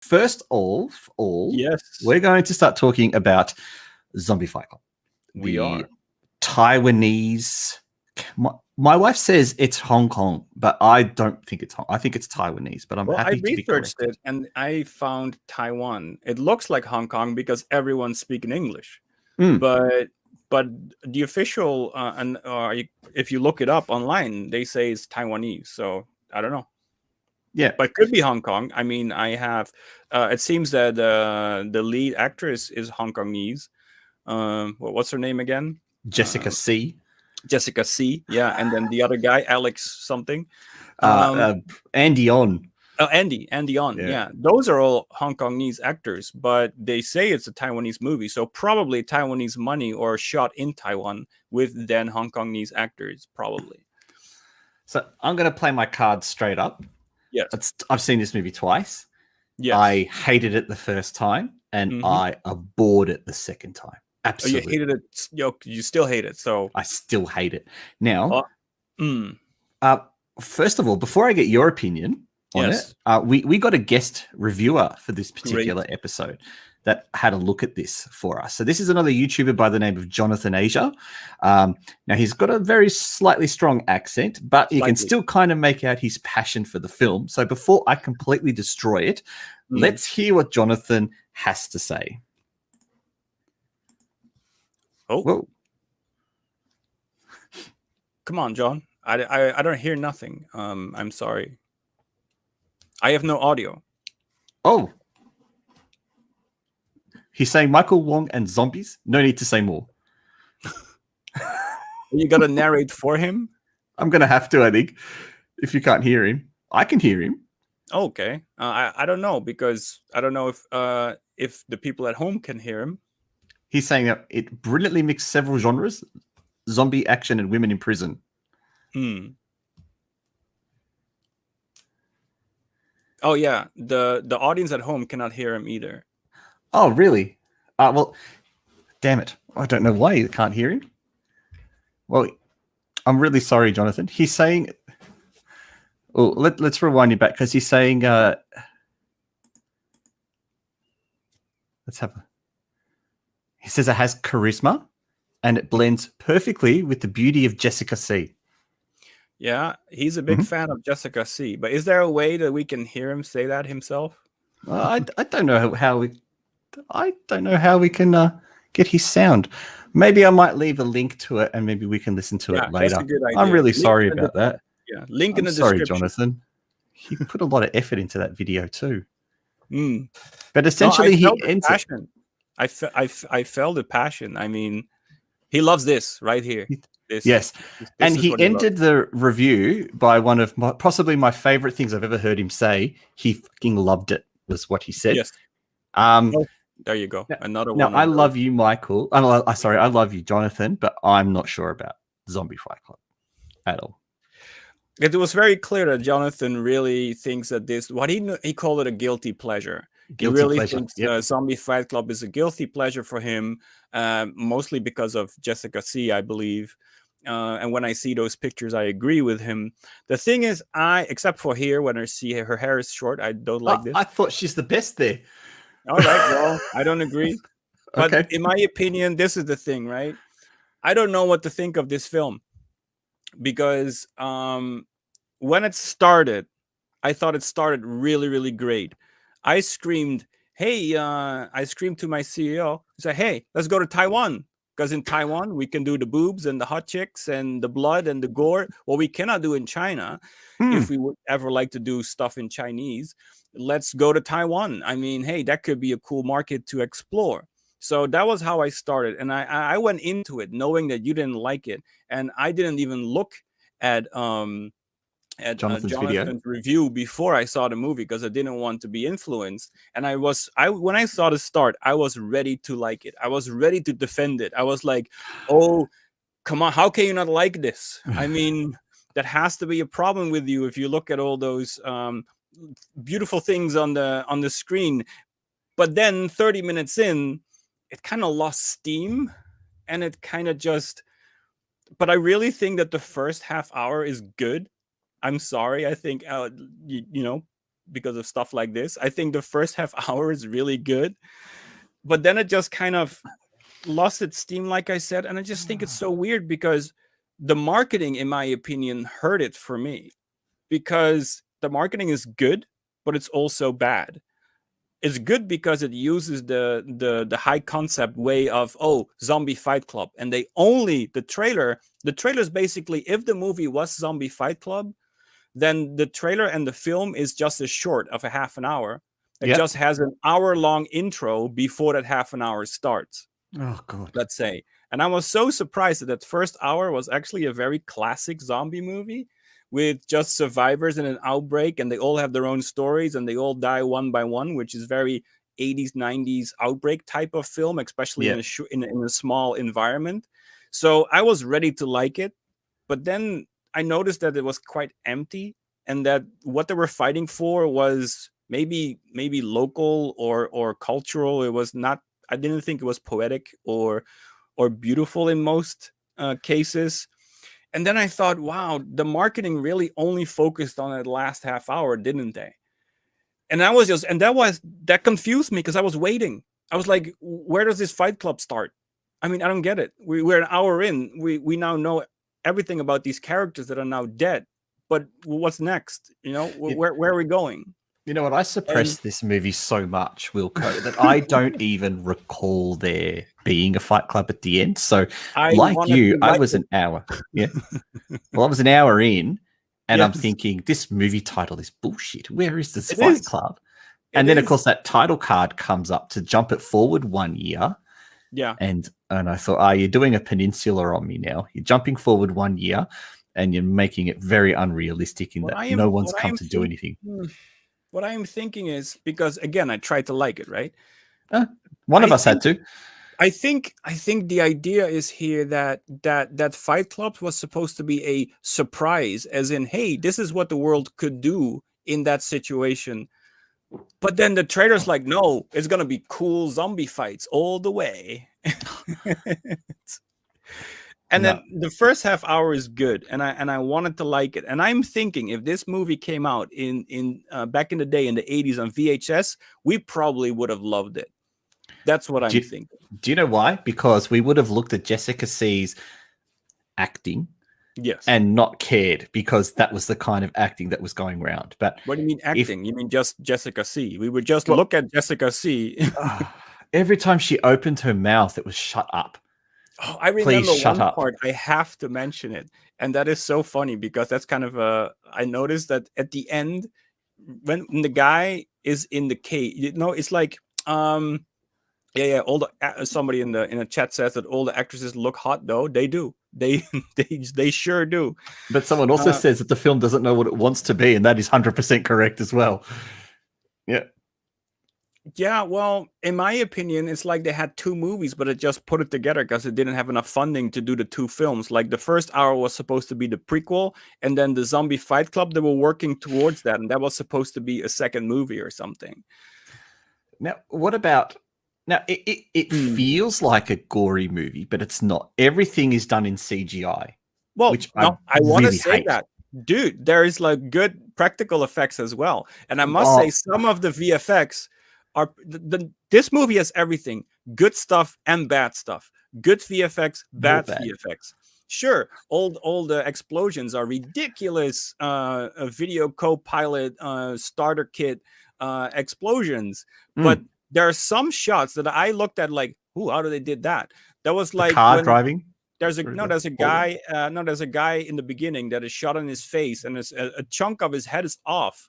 first of all, Yes, we're going to start talking about Zombie Fight Club. we are. Taiwanese. My wife says it's Hong Kong, but I don't think it's Hong. I think it's Taiwanese, but I'm Well, I happy to be researched corrected. it and I found Taiwan. It looks like Hong Kong because everyone's speaking English. But the official if you look it up online, they say it's Taiwanese. So I don't know. Yeah, But it could be Hong Kong. I mean, I have. It seems that the lead actress is Hong Kongese. What's her name again? Jessica C. Jessica C. Yeah, and then the other guy, Alex something. Andy On. Oh, Andy On. Yeah, those are all Hong Kongese actors, but they say it's a Taiwanese movie, so probably Taiwanese money or shot in Taiwan with then Hong Kongese actors, probably. So I'm going to play my cards straight up. Yes. I've seen this movie twice. Yes. I hated it the first time, and I abhorred it the second time. Absolutely. Oh, you hated it. You still hate it. So I still hate it. Now, first of all, before I get your opinion on it, we got a guest reviewer for this particular episode that had a look at this for us. So this is another YouTuber by the name of Jonathan Asia. Now, he's got a very slightly strong accent, but you can still kind of make out his passion for the film. So before I completely destroy it, let's hear what Jonathan has to say. Oh. Whoa. Come on, John. I don't hear nothing. I'm sorry. I have no audio. Oh. He's saying Michael Wong and zombies. No need to say more. You got to narrate for him? I'm going to have to, I think. If you can't hear him. I can hear him. Okay. I don't know, because I don't know if the people at home can hear him. He's saying that it brilliantly mixed several genres. Zombie, action, and women in prison. Oh, yeah. The audience at home cannot hear him either. Oh, really? Well, damn it. I don't know why you can't hear him. Well, I'm really sorry, Jonathan. He's saying... Oh, let's rewind you back, because he's saying... Let's have a... He says it has charisma, and it blends perfectly with the beauty of Jessica C. Yeah, he's a big fan of Jessica C. But is there a way that we can hear him say that himself? I don't know how we... I don't know how we can get his sound. Maybe I might leave a link to it, and maybe we can listen to it later. That's a good idea. I'm really sorry about that. Yeah, link in the description. Sorry, Jonathan. He put a lot of effort into that video too. But essentially, he ends it. I felt the passion. I mean, he loves this right here. Yes, and he ended the review by one of possibly my favorite things I've ever heard him say. He fucking loved it, was what he said. Yes. There you go. Another one. Now, I love you, Michael. Sorry, I love you, Jonathan, but I'm not sure about Zombie Fight Club at all. It was very clear that Jonathan really thinks that he called it a guilty pleasure. He really thinks Zombie Fight Club is a guilty pleasure for him, mostly because of Jessica C, I believe. And when I see those pictures, I agree with him. The thing is, except for here, when I see her hair is short, I don't like this. I thought she's the best there. All right, well, I don't agree. But in my opinion, this is the thing, right? I don't know what to think of this film. Because when it started, I thought it started really, really great. I screamed, hey, I screamed to my CEO, said, hey, let's go to Taiwan. Because in Taiwan, we can do the boobs and the hot chicks and the blood and the gore. What we cannot do in China, if we would ever like to do stuff in Chinese, let's go to Taiwan. I mean, hey, that could be a cool market to explore. So that was how I started. And I went into it knowing that you didn't like it. And I didn't even look at Jonathan's review before I saw the movie, because I didn't want to be influenced. And when I saw the start, I was ready to like it. I was ready to defend it. I was like, oh, come on, how can you not like this? I mean, that has to be a problem with you if you look at all those beautiful things on the screen. But then 30 minutes in, it kind of lost steam, and it kind of just... But I really think that the first half hour is good. I'm sorry. I think, because of stuff like this. I think the first half hour is really good, but then it just kind of lost its steam, like I said. And I just think it's so weird because the marketing, in my opinion, hurt it for me, because the marketing is good, but it's also bad. It's good because it uses the high concept way of, oh, zombie fight club, and the trailer's basically, if the movie was Zombie Fight Club, then the trailer and the film is just as short of a half an hour. It just has an hour-long intro before that half an hour starts. Oh god, let's say. And I was so surprised that first hour was actually a very classic zombie movie with just survivors in an outbreak, and they all have their own stories and they all die one by one, which is very 80s 90s outbreak type of film, especially in a small environment. So I was ready to like it, but then I noticed that it was quite empty, and that what they were fighting for was maybe local or cultural. It was not, I didn't think it was poetic or beautiful in most cases. And then I thought, wow, the marketing really only focused on that last half hour, didn't they? And that confused me, because I was waiting. I was like, where does this fight club start? I mean, I don't get it. We're an hour in. We now know everything about these characters that are now dead. But what's next? Where are we going? You know what? I suppressed this movie so much, Wilco, that I don't even recall there being a fight club at the end. So, I was an hour. Yeah. Well, I was an hour in, and I'm thinking, this movie title is bullshit. Where is this fight club? And then, of course, that title card comes up to jump it forward 1 year. Yeah. And I thought, you're doing a peninsula on me now. You're jumping forward 1 year, and you're making it very unrealistic in that no one's come to do anything. What I am thinking is, because again, I tried to like it, right? One of us had to. I think the idea is here that Fight Club was supposed to be a surprise, as in, hey, this is what the world could do in that situation. But then the trailer's like, no, it's gonna be cool zombie fights all the way. And then the first half hour is good, and I wanted to like it. And I'm thinking, if this movie came out in back in the day in the 80s on VHS, we probably would have loved it. That's what I'm thinking. Do you know why? Because we would have looked at Jessica C's acting, and not cared, because that was the kind of acting that was going around. But what do you mean acting? You mean just Jessica C? We would just look at Jessica C. Every time she opened her mouth, it was shut up. Oh, I remember one part. I have to mention it, and that is so funny, because that's kind of I noticed that at the end, when the guy is in the cave, it's like all the somebody in the chat says that all the actresses look hot. Though they do, they sure do. But someone also says that the film doesn't know what it wants to be, and that is 100% correct as well. Yeah. Yeah, well, in my opinion, it's like they had two movies, but it just put it together because it didn't have enough funding to do the two films. Like the first hour was supposed to be the prequel, and then the Zombie Fight Club, they were working towards that, and that was supposed to be a second movie or something. Now, what about... Now, it feels like a gory movie, but it's not. Everything is done in CGI. Well, I want to say that. Dude, there is like good practical effects as well. And I must say, some of the VFX... this movie has everything: good stuff and bad stuff. Good VFX, bad VFX. Sure, all the explosions are ridiculous. A video co-pilot starter kit explosions, but there are some shots that I looked at like, how do they did that? That was like car driving. There's a guy in the beginning that is shot in his face, and a chunk of his head is off.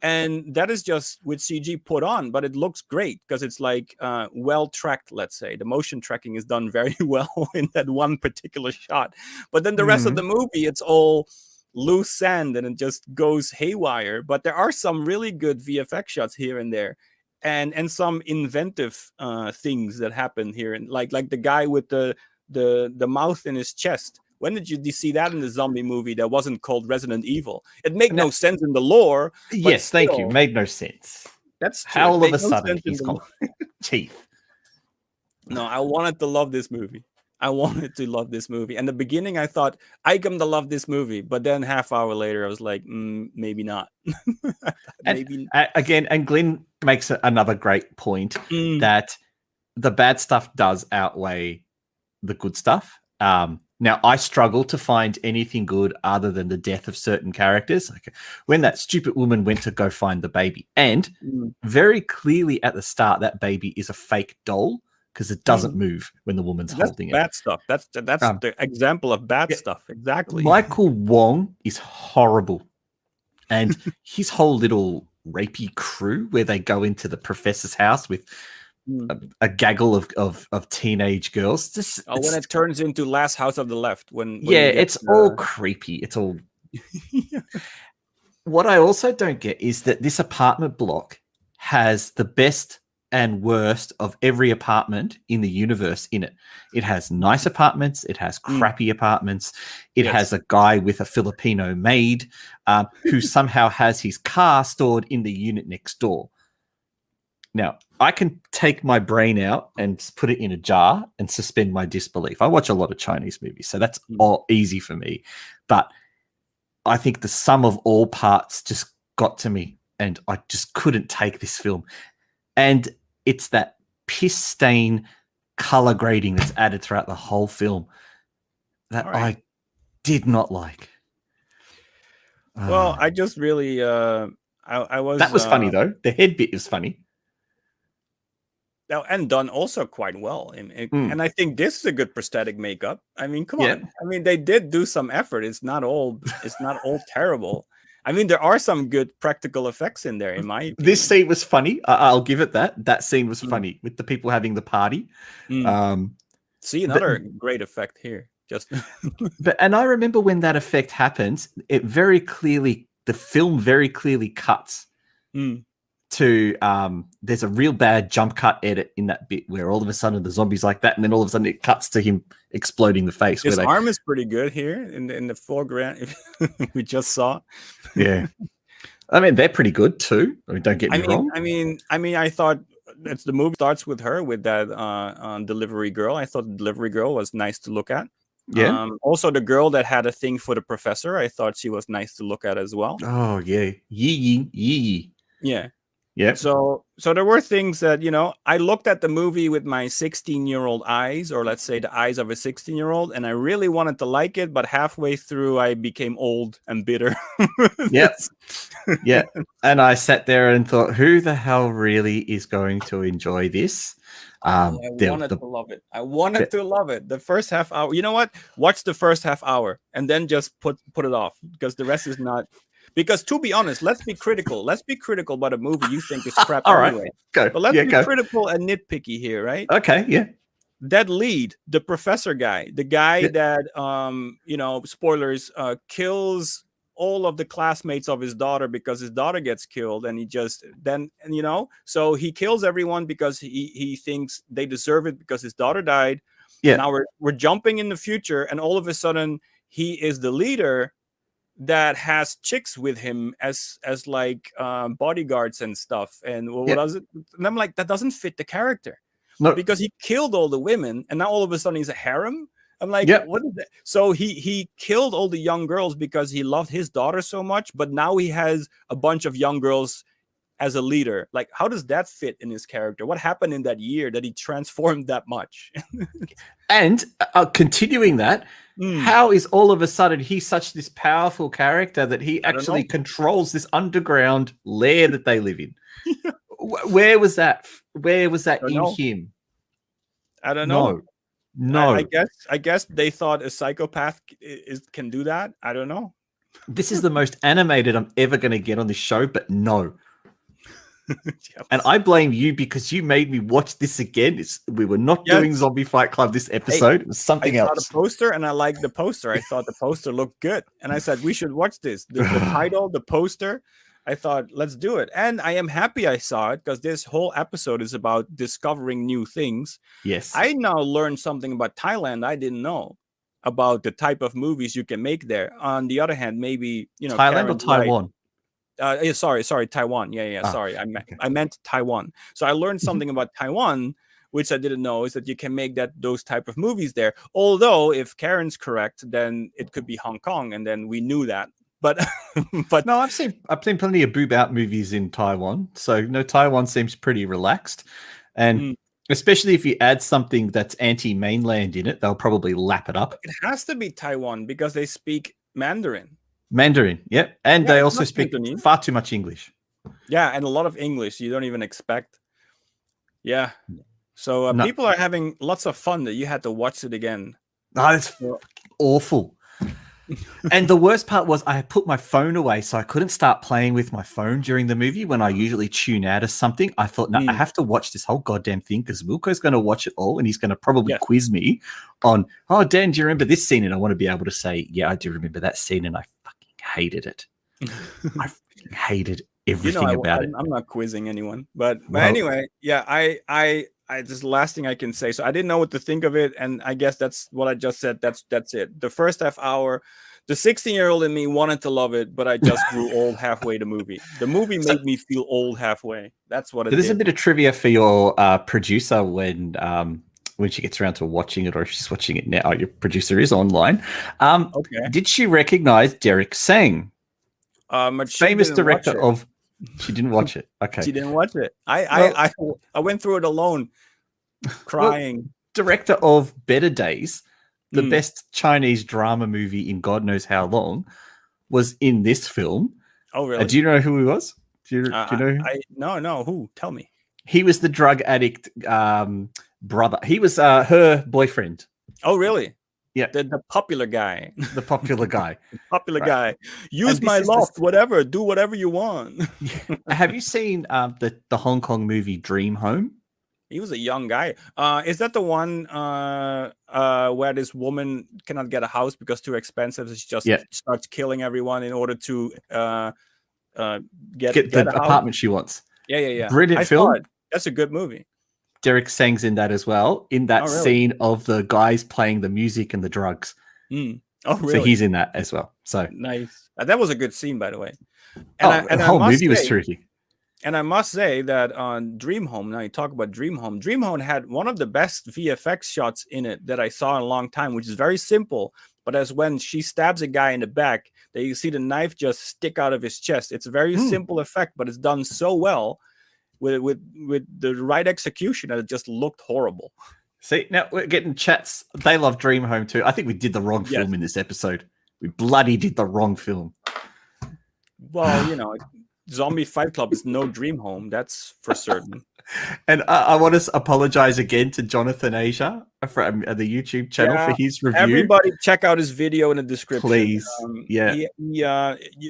And that is just with CG put on, but it looks great because it's like well tracked, let's say. The motion tracking is done very well in that one particular shot. But then the rest of the movie, it's all loose sand and it just goes haywire. But there are some really good VFX shots here and there, and some inventive things that happen here. And like the guy with the mouth in his chest. When did you see that in the zombie movie that wasn't called Resident Evil? It made no sense in the lore. Yes, thank you. Made no sense. That's how all of a sudden he's got teeth. No, I wanted to love this movie. I wanted to love this movie. And the beginning, I thought I'm gonna love this movie, but then half hour later, I was like, maybe not. Maybe again, and Glenn makes another great point that the bad stuff does outweigh the good stuff. Now, I struggle to find anything good other than the death of certain characters. Like when that stupid woman went to go find the baby, and very clearly at the start, that baby is a fake doll because it doesn't move when the woman's holding it. Bad stuff. That's the example of bad stuff. Exactly. Michael Wong is horrible, and his whole little rapey crew where they go into the professor's house with a gaggle of teenage girls. When it turns into Last House of the Left. When it's all creepy. It's all. What I also don't get is that this apartment block has the best and worst of every apartment in the universe in it. It has nice apartments. It has crappy apartments. It has a guy with a Filipino maid who somehow has his car stored in the unit next door. Now, I can take my brain out and put it in a jar and suspend my disbelief. I watch a lot of Chinese movies, so that's all easy for me. But I think the sum of all parts just got to me, and I just couldn't take this film. And it's that piss stain color grading that's added throughout the whole film that I did not like. Well, I just really, I was. That was funny though. The head bit is funny. And done also quite well. And I think this is a good prosthetic makeup. I mean, come on. I mean, they did do some effort. It's not all terrible. I mean, there are some good practical effects in there, in my opinion. This scene was funny. I'll give it that. That scene was funny with the people having the party. See, another great effect here. And I remember when that effect happens, the film very clearly cuts to there's a real bad jump cut edit in that bit where all of a sudden the zombie's like that, and then all of a sudden it cuts to him exploding the face. His arm is pretty good here in the foreground. We just saw. Yeah, I mean they're pretty good too. I mean, don't get me wrong. I mean, I thought the movie starts with her with that delivery girl. I thought the delivery girl was nice to look at. Yeah. Also, the girl that had a thing for the professor, I thought she was nice to look at as well. Oh yeah, yee. Yeah. Yeah. So there were things that, I looked at the movie with my 16-year-old eyes, or let's say the eyes of a 16-year-old, and I really wanted to like it, but halfway through I became old and bitter. Yes. Yeah. And I sat there and thought, who the hell really is going to enjoy this? I wanted to love it. I wanted to love it. The first half hour. You know what? Watch the first half hour and then just put it off, because the rest is not. Because to be honest, let's be critical. Let's be critical about a movie you think is crap anyway. Go. But let's be critical and nitpicky here, right? Okay, yeah. That lead, the professor guy, the guy that, spoilers, kills all of the classmates of his daughter because his daughter gets killed, and so he kills everyone because he thinks they deserve it because his daughter died. Yeah. Now we're jumping in the future, and all of a sudden he is the leader that has chicks with him as like bodyguards and stuff. And what does it? And I'm like, that doesn't fit the character. No. Because he killed all the women, and now all of a sudden he's a harem. I'm like, what is that? So he killed all the young girls because he loved his daughter so much, but now he has a bunch of young girls as a leader. Like, how does that fit in his character? What happened in that year that he transformed that much? And continuing that, how is all of a sudden he's such this powerful character that he actually controls this underground lair that they live in? Where was that? Where was that in him? I don't know. No. I guess they thought a psychopath can do that. I don't know. This is the most animated I'm ever going to get on this show, but no. Yes. And I blame you because you made me watch this again. We were not doing Zombie Fight Club this episode. It was something else. I saw the poster and I liked the poster. I thought the poster looked good. And I said, we should watch this. The title, the poster. I thought, let's do it. And I am happy I saw it because this whole episode is about discovering new things. Yes. I now learned something about Thailand I didn't know about the type of movies you can make there. On the other hand, maybe, Thailand or Taiwan? Sorry, Taiwan. Yeah. Sorry, I meant Taiwan. So I learned something about Taiwan, which I didn't know, is that you can make those type of movies there. Although if Karen's correct, then it could be Hong Kong, and then we knew that. But no, I've seen plenty of boob out movies in Taiwan. So Taiwan seems pretty relaxed, and especially if you add something that's anti-mainland in it, they'll probably lap it up. It has to be Taiwan because they speak Mandarin. Yep, and they also speak far too much English. Yeah, and a lot of English you don't even expect. Yeah, so people are having lots of fun that you had to watch it again. Oh, that's awful. And the worst part was I put my phone away, so I couldn't start playing with my phone during the movie when I usually tune out of something. I thought, no, I have to watch this whole goddamn thing because Wilco's going to watch it all and he's going to probably quiz me on, oh, Dan, do you remember this scene? And I want to be able to say, yeah, I do remember that scene and I fucking hated it. I fucking hated everything about it. I'm not quizzing anyone. But anyway, yeah, I this is the last thing I can say. So I didn't know what to think of it, and I guess that's what I just said. That's it. The first half hour, the 16-year-old in me wanted to love it, but I just grew old halfway the movie. The movie made me feel old halfway. That's what it is. There's a bit of trivia for your producer when she gets around to watching it, or if she's watching it now. Your producer is online. Okay. Did she recognize Derek Sang? Famous director of... She didn't watch it. Okay. She didn't watch it. I went through it alone, crying. Well, director of Better Days, the best Chinese drama movie in God knows how long, was in this film. Oh, really? Do you know who he was? Do you know? No. Who? Tell me. He was the drug addict brother. He was her boyfriend. Oh, really? Yeah, the popular guy. The popular guy. The popular guy. Use my loft, whatever. Do whatever you want. Have you seen the Hong Kong movie Dream Home? He was a young guy. Is that the one where this woman cannot get a house because too expensive? So she just starts killing everyone in order to get the apartment she wants. Yeah. Brilliant film. That's a good movie. Derek Sang's in that as well, in that scene of the guys playing the music and the drugs. Oh, really? So he's in that as well. So nice. That was a good scene, by the way. And the whole movie was terrific. And I must say that on Dream Home, now you talk about Dream Home had one of the best VFX shots in it that I saw in a long time, which is very simple. But as when she stabs a guy in the back, that you see the knife just stick out of his chest. It's a very simple effect, but it's done so well. With the right execution, and it just looked horrible. See, now we're getting chats. They love Dream Home too. I think we did the wrong film in this episode. We bloody did the wrong film. Well, Zombie Fight Club is no Dream Home. That's for certain. And I want to apologize again to Jonathan Asia from the YouTube channel for his review. Everybody check out his video in the description. Please. You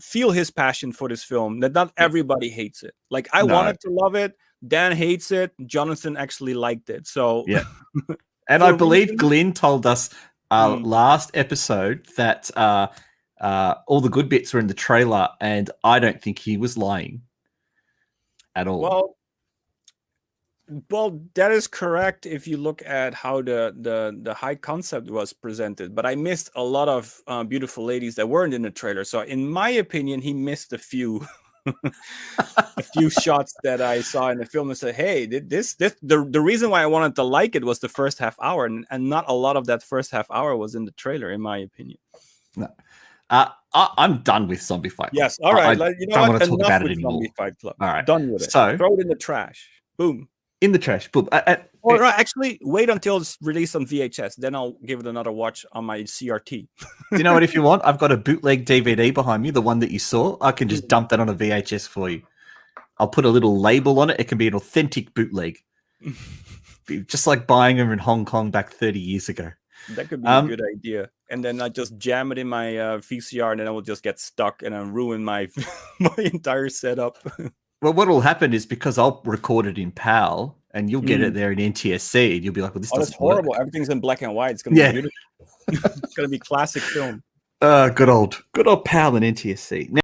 feel his passion for this film. That not everybody hates it. Like I wanted to love it. Dan hates it. Jonathan actually liked it. So yeah. And I believe Glenn told us last episode that all the good bits were in the trailer, and I don't think he was lying at all. Well, that is correct if you look at how the high concept was presented. But I missed a lot of beautiful ladies that weren't in the trailer. So in my opinion, he missed a few a few shots that I saw in the film and said, hey, the reason why I wanted to like it was the first half hour, and not a lot of that first half hour was in the trailer, in my opinion. No. I'm done with Zombie Fight Club. Yes, all right. I don't want to talk about it anymore. Zombie Fight Club. All right. Done with it. So throw it in the trash. Boom. In the trash. Boom. Or actually, wait until it's released on VHS. Then I'll give it another watch on my CRT. You know what? If you want, I've got a bootleg DVD behind me, the one that you saw. I can just dump that on a VHS for you. I'll put a little label on it. It can be an authentic bootleg. Be just like buying them in Hong Kong back 30 years ago. That could be a good idea. And then I just jam it in my VCR, and then I will just get stuck and I'll ruin my my entire setup. Well, what will happen is because I'll record it in PAL and you'll get it there in NTSC, and you'll be like, well, this doesn't horrible. work. Everything's in black and white. It's going to be beautiful. It's going to be classic film. Good old PAL and NTSC. Now,